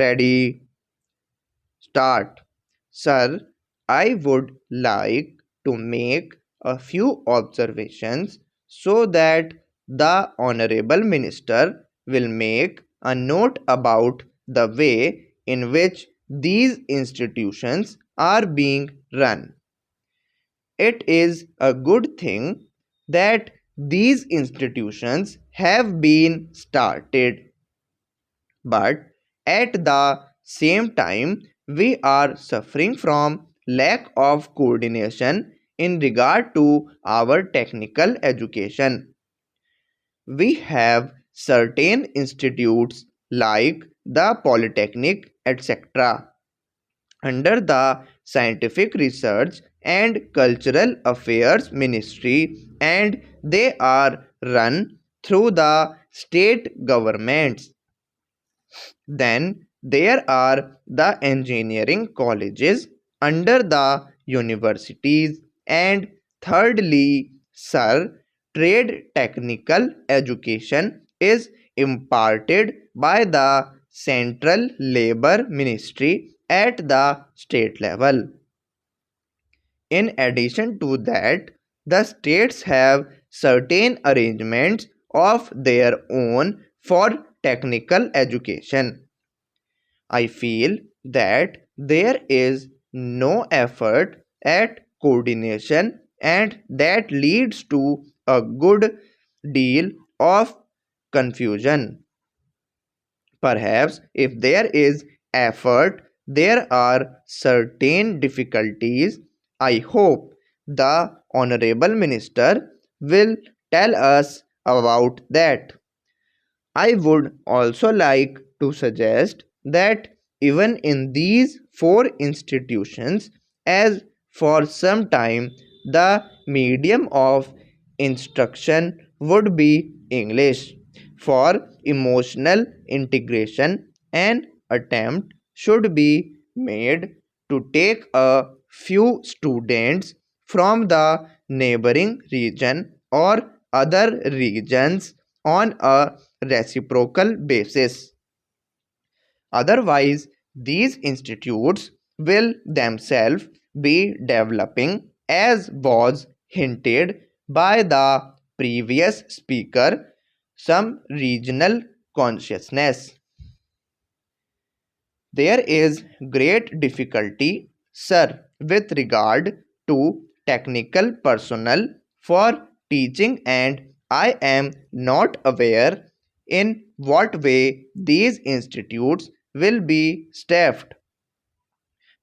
Ready, start. Sir, I would like to make a few observations so that the Honorable Minister will make a note about the way in which these institutions are being run. It is a good thing that these institutions have been started, but at the same time, we are suffering from lack of coordination in regard to our technical education. We have certain institutes like the Polytechnic, etc., under the Scientific Research and Cultural Affairs Ministry, and they are run through the state governments. Then there are the engineering colleges under the universities, and thirdly, sir, trade technical education is imparted by the Central Labor Ministry at the state level. In addition to that, the states have certain arrangements of their own for technical education. I feel that there is no effort at coordination, and that leads to a good deal of confusion. Perhaps if there is effort, there are certain difficulties. I hope the Honorable Minister will tell us about that. I would also like to suggest that even in these four institutions, as for some time the medium of instruction would be English, for emotional integration, an attempt should be made to take a few students from the neighboring region or other regions on a reciprocal basis. Otherwise, these institutes will themselves be developing, as was hinted by the previous speaker, some regional consciousness. There is great difficulty, sir, with regard to technical personnel for teaching, and I am not aware in what way these institutes will be staffed.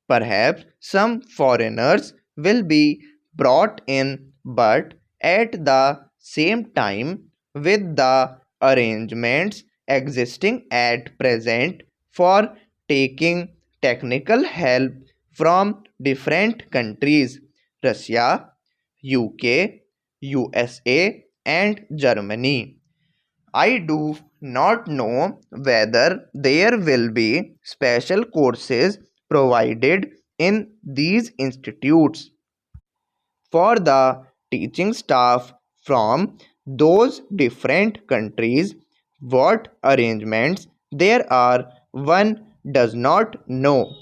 Perhaps some foreigners will be brought in, but at the same time, with the arrangements existing at present for taking technical help from different countries, Russia, UK, USA, and Germany. I do not know whether there will be special courses provided in these institutes for the teaching staff from those different countries. What arrangements there are, one does not know.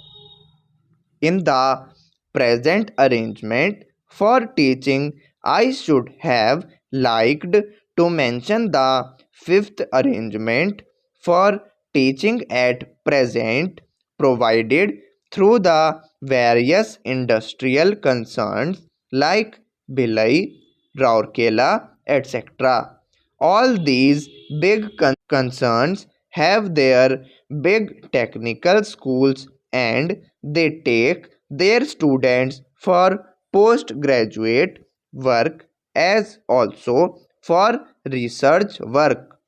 In the present arrangement for teaching, I should have liked to mention the fifth arrangement for teaching at present, provided through the various industrial concerns like Bhilai, Rourkela, etc. All these big concerns have their big technical schools, and they take their students for postgraduate work as also for research work.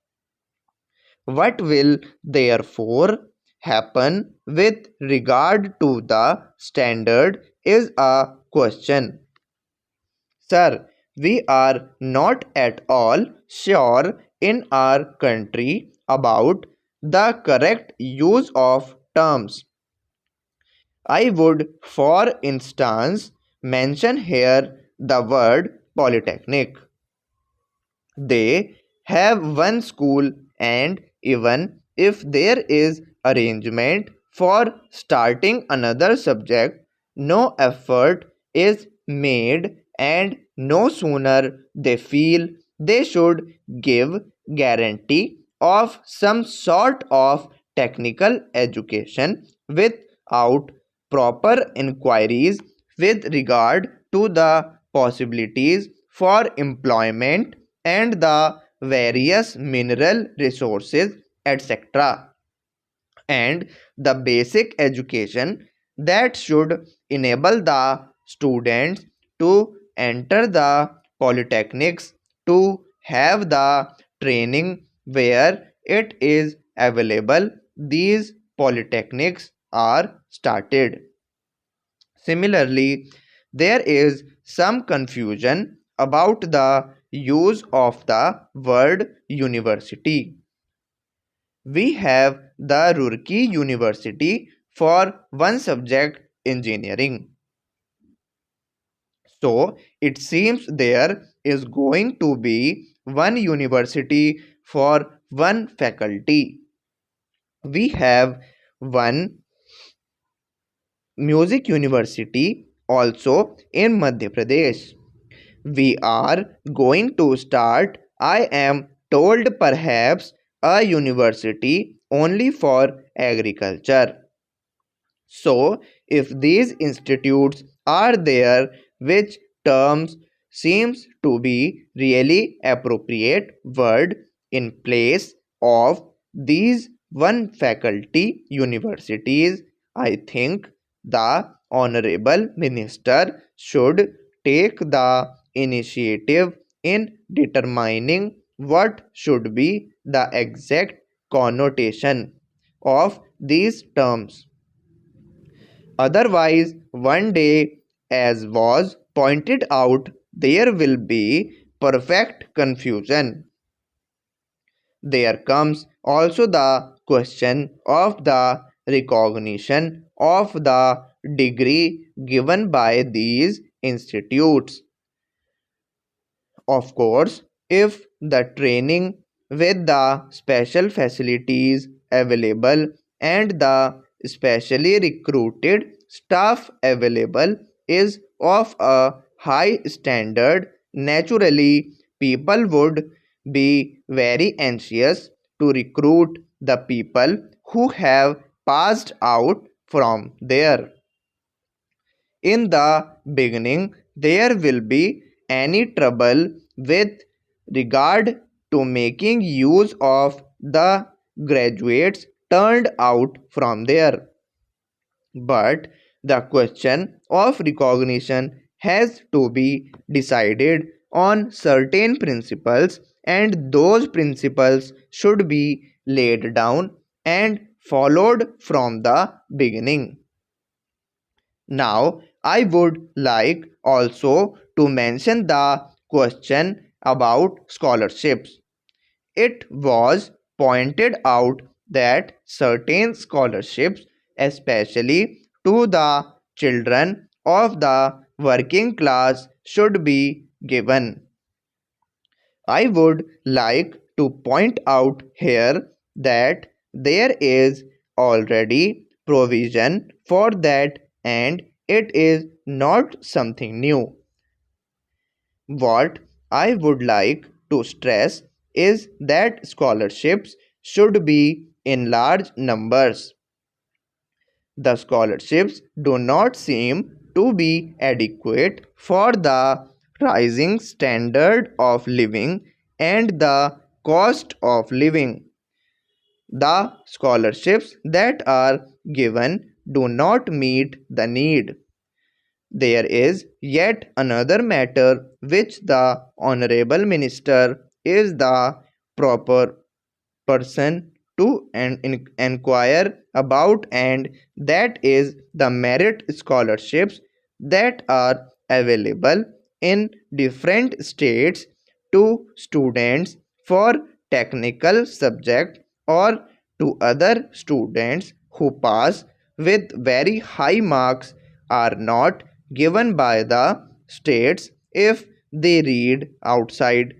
What will therefore happen with regard to the standard is a question. Sir, we are not at all sure in our country about the correct use of terms. I would, for instance, mention here the word polytechnic. They have one school, and even if there is arrangement for starting another subject, no effort is made, and no sooner they feel they should give guarantee of some sort of technical education without proper inquiries with regard to the possibilities for employment and the various mineral resources, etc., and the basic education that should enable the students to enter the polytechnics, to have the training where it is available. These polytechnics are started. Similarly, there is some confusion about the use of the word university. We have the Roorkee University for one subject, engineering. So it seems there is going to be one university for one faculty. We have one music university also in Madhya Pradesh. We are going to start, I am told, perhaps a university only for agriculture. So, if these institutes are there, which terms seems to be really appropriate word in place of these one faculty universities, I think the Honorable Minister should take the initiative in determining what should be the exact connotation of these terms. Otherwise, one day, as was pointed out, there will be perfect confusion. There comes also the question of the recognition of the degree given by these institutes. Of course, if the training with the special facilities available and the specially recruited staff available is of a high standard, naturally people would be very anxious to recruit the people who have passed out from there. In the beginning, there will be any trouble with regard to making use of the graduates turned out from there. But the question of recognition has to be decided on certain principles, and those principles should be laid down and followed from the beginning. Now, I would like also to mention the question about scholarships. It was pointed out that certain scholarships, especially to the children of the working class, should be given. I would like to point out here that there is already provision for that, and it is not something new. What I would like to stress is that scholarships should be in large numbers. The scholarships do not seem to be adequate for the rising standard of living and the cost of living. The scholarships that are given do not meet the need. There is yet another matter which the Honorable Minister is the proper person to inquire about, and that is the merit scholarships that are available in different states to students for technical subject or to other students who pass with very high marks, are not given by the states if they read outside